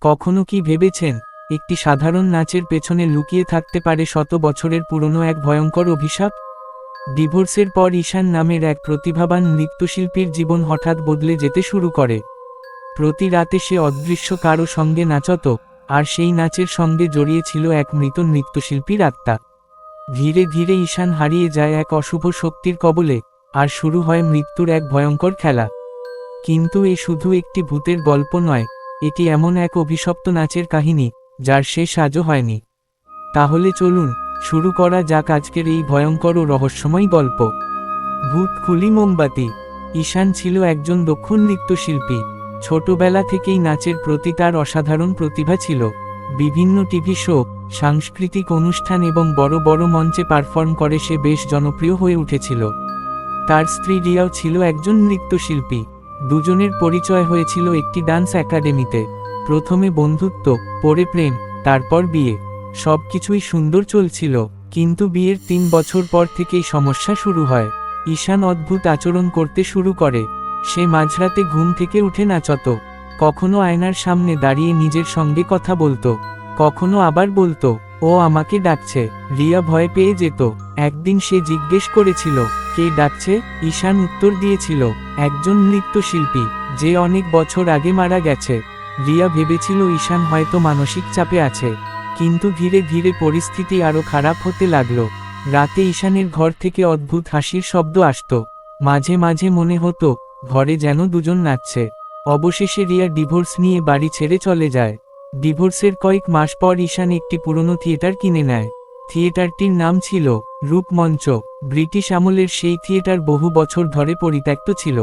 কখনো কি ভেবেছেন একটি সাধারণ নাচের পেছনে লুকিয়ে থাকতে পারে শত বছরের পুরনো এক ভয়ঙ্কর অভিশাপ? ডিভোর্সের পর ঈশান নামের এক প্রতিভাবান নৃত্যশিল্পীর জীবন হঠাৎ বদলে যেতে শুরু করে। প্রতি রাতে সে অদৃশ্য কারো সঙ্গে নাচত, আর সেই নাচের সঙ্গে জড়িয়ে ছিল এক মৃত নৃত্যশিল্পীর আত্মা। ধীরে ধীরে ঈশান হারিয়ে যায় এক অশুভ শক্তির কবলে, আর শুরু হয় মৃত্যুর এক ভয়ঙ্কর খেলা। কিন্তু এ শুধু একটি ভূতের গল্প নয়, এটি এমন এক অভিশপ্ত নাচের কাহিনী যার শেষ আজও হয়নি। তাহলে চলুন শুরু করা যাক আজকের এই ভয়ঙ্কর ও রহস্যময় গল্প। ভূত খুলি মোমবাতি। ঈশান ছিল একজন দক্ষ নৃত্যশিল্পী। ছোটবেলা থেকেই নাচের প্রতি তার অসাধারণ প্রতিভা ছিল। বিভিন্ন টিভি শো, সাংস্কৃতিক অনুষ্ঠান এবং বড় বড় মঞ্চে পারফর্ম করে সে বেশ জনপ্রিয় হয়ে উঠেছিল। তার স্ত্রী রিয়াও ছিল একজন নৃত্যশিল্পী। দুজনের পরিচয় হয়েছিল একটি ডান্স একাডেমিতে। প্রথমে বন্ধুত্ব, পরে প্রেম, তারপর বিয়ে। সবকিছুই সুন্দর চলছিল, কিন্তু বিয়ের 3 বছর পর থেকেই সমস্যা শুরু হয়। ঈশান অদ্ভুত আচরণ করতে শুরু করে। সে মাঝরাতে ঘুম থেকে উঠে নাচত, কখনো আয়নার সামনে দাঁড়িয়ে নিজের সঙ্গে কথা বলতো, কখনো আবার বলতো, ও আমাকে ডাকছে। রিয়া ভয় পেয়ে যেত। একদিন সে জিজ্ঞেস করেছিল, কে ডাকছে? ঈশান উত্তর দিয়েছিল, একজন নৃত্যশিল্পী, যে অনেক বছর আগে মারা গেছে। রিয়া ভেবেছিল ঈশান হয়তো মানসিক চাপে আছে, কিন্তু ধীরে ধীরে পরিস্থিতি আরও খারাপ হতে লাগলো। রাতে ঈশানের ঘর থেকে অদ্ভুত হাসির শব্দ আসত। মাঝে মাঝে মনে হতো ঘরে যেন দুজন নাচছে। অবশেষে রিয়া ডিভোর্স নিয়ে বাড়ি ছেড়ে চলে যায়। ডিভোর্সের কয়েক মাস পর ঈশান একটি পুরনো থিয়েটার কিনে নেয়। থিয়েটারটির নাম ছিল রূপমঞ্চ। ব্রিটিশ আমলের সেই থিয়েটার বহু বছর ধরে পরিত্যক্ত ছিল।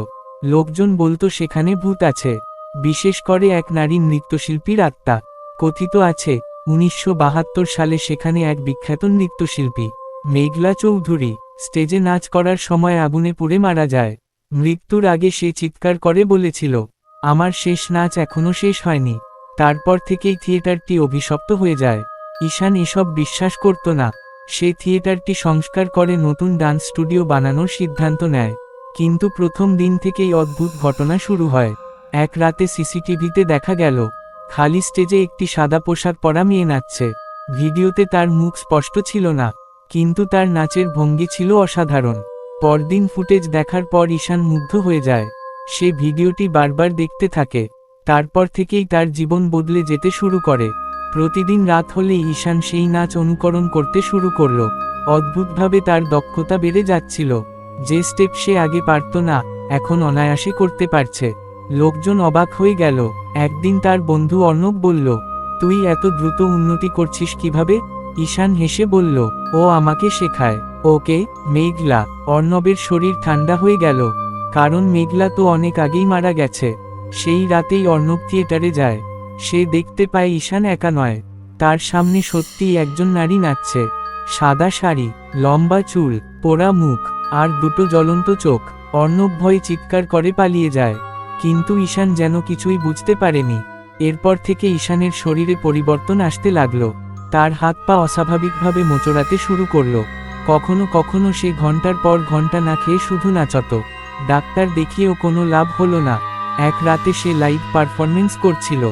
লোকজন বলতো সেখানে ভূত আছে, বিশেষ করে এক নারী নৃত্যশিল্পীর আত্মা। কথিত আছে 1972 সালে সেখানে এক বিখ্যাত নৃত্যশিল্পী মেঘলা চৌধুরী স্টেজে নাচ করার সময় আগুনে পুড়ে মারা যায়। মৃত্যুর আগে সে চিৎকার করে বলেছিল, আমার শেষ নাচ এখনো শেষ হয়নি। তারপর থেকেই থিয়েটারটি অভিশপ্ত হয়ে যায়। ঈশান এসব বিশ্বাস করত না। সে থিয়েটারটি সংস্কার করে নতুন ডান্স স্টুডিও বানানোর সিদ্ধান্ত নেয়। কিন্তু প্রথম দিন থেকেই অদ্ভুত ঘটনা শুরু হয়। এক রাতে সিসিটিভিতে দেখা গেল খালি স্টেজে একটি সাদা পোশাক পরা মেয়ে নাচছে। ভিডিওতে তার মুখ স্পষ্ট ছিল না, কিন্তু তার নাচের ভঙ্গি ছিল অসাধারণ। পরদিন ফুটেজ দেখার পর ঈশান মুগ্ধ হয়ে যায়। সে ভিডিওটি বারবার দেখতে থাকে। তারপর থেকেই তার জীবন বদলে যেতে শুরু করে। প্রতিদিন রাত হলেই ঈশান সেই নাচ অনুকরণ করতে শুরু করল। অদ্ভুতভাবে তার দক্ষতা বেড়ে যাচ্ছিল। যে স্টেপ সে আগে পারত না, এখন অনায়াসে করতে পারছে। লোকজন অবাক হয়ে গেল। একদিন তার বন্ধু অর্ণব বলল, তুই এত দ্রুত উন্নতি করছিস কিভাবে? ঈশান হেসে বলল, ও আমাকে শেখায়। ওকে? মেঘলা? অর্ণবের শরীর ঠান্ডা হয়ে গেল, কারণ মেঘলা তো অনেক আগেই মারা গেছে। সেই রাতেই অর্ণব থিয়েটারে যায়। সে দেখতে পায় ঈশান একা নয়, তার সামনে সত্যিই একজন নারী নাচছে। সাদা শাড়ি, লম্বা চুল, পোড়া মুখ, আর দুটো জ্বলন্ত চোখ। অর্ণব ভয়ে চিৎকার করে পালিয়ে যায়, কিন্তু ঈশান যেন কিছুই বুঝতে পারেনি। এরপর থেকে ঈশানের শরীরে পরিবর্তন আসতে লাগলো। তার হাত পা অস্বাভাবিকভাবে মোচড়াতে শুরু করলো। কখনো কখনো সে ঘন্টার পর ঘন্টা না খেয়ে শুধু নাচত। ডাক্তার দেখিয়েও কোনো লাভ হলো না। এক রাতে সে লাইভ পারফরমেন্স করছিল,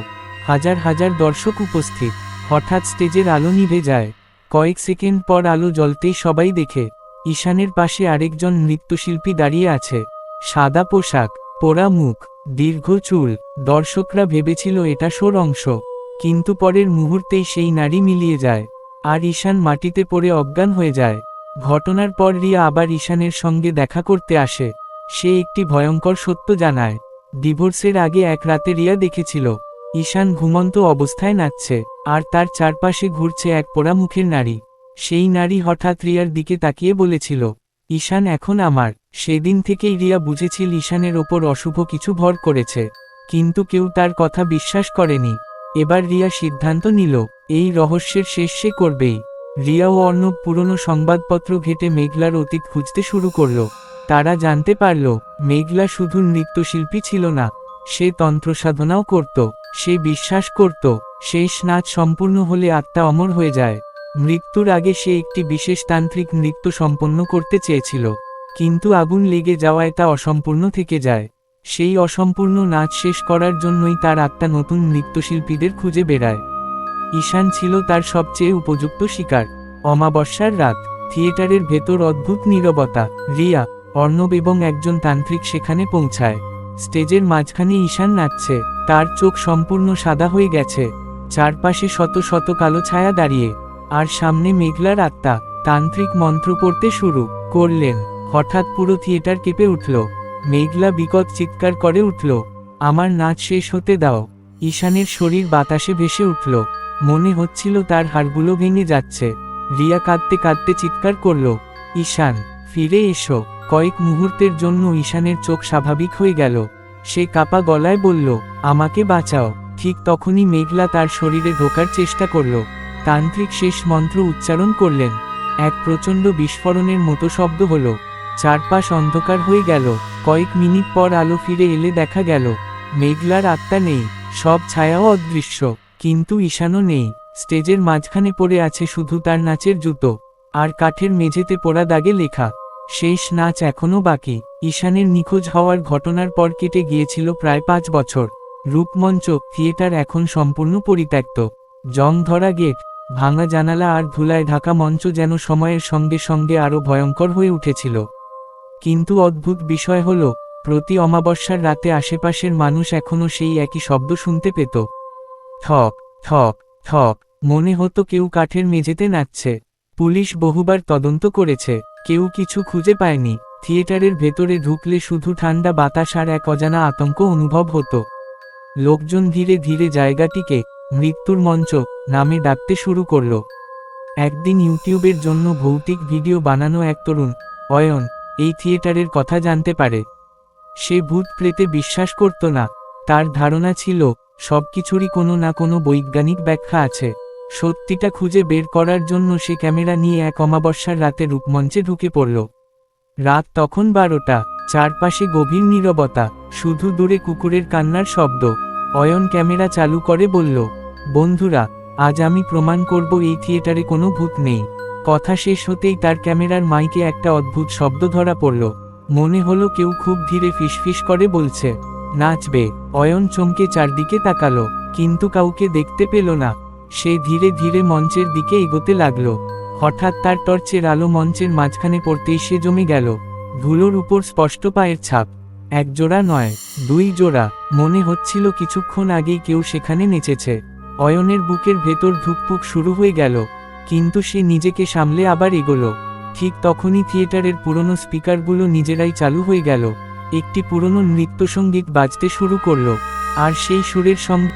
হাজার হাজার দর্শক উপস্থিত। হঠাৎ স্টেজের আলো নিভে যায়। কয়েক সেকেন্ড পর আলো জ্বলতেই সবাই দেখে ঈশানের পাশে আরেকজন নৃত্যশিল্পী দাঁড়িয়ে আছে। সাদা পোশাক, পোড়া মুখ, দীর্ঘ চুল। দর্শকরা ভেবেছিল এটা শোর অংশ, কিন্তু পরের মুহূর্তেই সেই নারী মিলিয়ে যায়, আর ঈশান মাটিতে পড়ে অজ্ঞান হয়ে যায়। ঘটনার পর রিয়া আবার ঈশানের সঙ্গে দেখা করতে আসে। সে একটি ভয়ঙ্কর সত্য জানায়। ডিভোর্সের আগে এক রাতে রিয়া দেখেছিল ঈশান ঘুমন্ত অবস্থায় নাচছে, আর তার চারপাশে ঘুরছে এক পোড়া মুখের নারী। সেই নারী হঠাৎ রিয়ার দিকে তাকিয়ে বলেছিল, ঈশান এখন আমার। সেদিন থেকেই রিয়া বুঝেছিল ঈশানের ওপর অশুভ কিছু ভর করেছে, কিন্তু কেউ তার কথা বিশ্বাস করেনি। এবার রিয়া সিদ্ধান্ত নিল, এই রহস্যের শেষ সে করবেই। রিয়া ও অর্ণব পুরনো সংবাদপত্র ঘেঁটে মেঘলার অতীত খুঁজতে শুরু করল। তারা জানতে পারল মেঘলা শুধু নৃত্যশিল্পী ছিল না, সে তন্ত্রসাধনাও করত। সে বিশ্বাস করত শেষ নাচ সম্পূর্ণ হলে আত্মা অমর হয়ে যায়। মৃত্যুর আগে সে একটি বিশেষ তান্ত্রিক নৃত্য সম্পন্ন করতে চেয়েছিল, কিন্তু আগুন লেগে যাওয়ায় তা অসম্পূর্ণ থেকে যায়। সেই অসম্পূর্ণ নাচ শেষ করার জন্যই তার আত্মা নতুন নৃত্যশিল্পীদের খুঁজে বেড়ায়। ঈশান ছিল তার সবচেয়ে উপযুক্ত শিকার। অমাবস্যার রাত, থিয়েটারের ভেতর অদ্ভুত নীরবতা। রিয়া, অর্ণব এবং একজন তান্ত্রিক সেখানে পৌঁছায়। স্টেজের মাঝখানে ঈশান নাচছে, তার চোখ সম্পূর্ণ সাদা হয়ে গেছে, চারপাশে শত শত কালো ছায়া দাঁড়িয়ে, আর সামনে মেঘলার আত্মা। তান্ত্রিক মন্ত্র পড়তে শুরু করলেন। হঠাৎ পুরো থিয়েটার কেঁপে উঠল। মেঘলা বিকট চিৎকার করে উঠল, আমার নাচ শেষ হতে দাও। ঈশানের শরীর বাতাসে ভেসে উঠল, মনে হচ্ছিল তার হাড়গুলো ভেঙে যাচ্ছে। রিয়া কাঁদতে কাঁদতে চিৎকার করল, ঈশান, ফিরে এসো। কয়েক মুহূর্তের জন্য ঈশানের চোখ স্বাভাবিক হয়ে গেল। সে কাঁপা গলায় বলল, আমাকে বাঁচাও। ঠিক তখনই মেঘলা তার শরীরে ঢোকার চেষ্টা করল। তান্ত্রিক শেষ মন্ত্র উচ্চারণ করলেন। এক প্রচণ্ড বিস্ফোরণের মতো শব্দ হলো, চারপাশ অন্ধকার হয়ে গেল। কয়েক মিনিট পর আলো ফিরে এলে দেখা গেল মেঘলার আত্মা নেই, সব ছায়াও অদৃশ্য, কিন্তু ঈশানও নেই। স্টেজের মাঝখানে পড়ে আছে শুধু তার নাচের জুতো, আর কাঠের মেঝেতে পোড়া দাগে লেখা, শেষ নাচ এখনও বাকি। ঈশানের নিখোঁজ হওয়ার ঘটনার পর কেটে গিয়েছিল প্রায় 5 বছর। রূপমঞ্চ, থিয়েটার এখন সম্পূর্ণ পরিত্যক্ত। জং ধরা গেট, ভাঙা জানালা আর ধুলায় ঢাকা মঞ্চ যেন সময়ের সঙ্গে সঙ্গে আরও ভয়ঙ্কর হয়ে উঠেছিল। কিন্তু অদ্ভুত বিষয় হল, প্রতি অমাবস্যার রাতে আশেপাশের মানুষ এখনও সেই একই শব্দ শুনতে পেত। ঠক ঠক ঠক, মনে হতো কেউ কাঠের মেঝেতে নাচছে। পুলিশ বহুবার তদন্ত করেছে, কেউ কিছু খুঁজে পায়নি। থিয়েটারের ভেতরে ঢুকলে শুধু ঠান্ডা বাতাস আর এক অজানা আতঙ্ক অনুভব হতো। লোকজন ধীরে ধীরে জায়গাটিকে মৃত্যুর মঞ্চ নামে ডাকতে শুরু করল। একদিন ইউটিউবের জন্য ভৌতিক ভিডিও বানানো এক তরুণ, অয়ন, এই থিয়েটারের কথা জানতে পারে। সে ভূত প্রেতে বিশ্বাস করত না। তার ধারণা ছিল সবকিছুরই কোনো না কোনো বৈজ্ঞানিক ব্যাখ্যা আছে। সত্যিটা খুঁজে বের করার জন্য সে ক্যামেরা নিয়ে এক অমাবস্যার রাতে রূপমঞ্চে ঢুকে পড়ল। রাত তখন 12টা, চারপাশে গভীর নীরবতা, শুধু দূরে কুকুরের কান্নার শব্দ। অয়ন ক্যামেরা চালু করে বলল, বন্ধুরা, আজ আমি প্রমাণ করব এই থিয়েটারে কোনো ভূত নেই। কথা শেষ হতেই তার ক্যামেরার মাইকে একটা অদ্ভুত শব্দ ধরা পড়ল। মনে হলো কেউ খুব ধীরে ফিসফিস করে বলছে, নাচবে। অয়ন চমকে চারদিকে তাকালো, কিন্তু কাউকে দেখতে পেল না। সে ধীরে ধীরে মঞ্চের দিকে এগোতে লাগলো। হঠাৎ তার টর্চের আলো মঞ্চের মাঝখানে পড়তেই সে জমে গেল। ধুলোর উপর স্পষ্ট পায়ের ছাপ, 1 জোড়া নয়, 2 জোড়া। মনে হচ্ছিল কিছুক্ষণ আগেই কেউ সেখানে নেচেছে। অয়নের বুকের ভেতর ধুকপুক শুরু হয়ে গেল, কিন্তু সে নিজেকে সামলে আবার এগোলো। ঠিক তখনই থিয়েটারের পুরনো স্পিকারগুলো নিজেরাই চালু হয়ে গেল। একটি পুরনো নৃত্যসঙ্গীত বাজতে শুরু করল, আর সেই সুরের সঙ্গে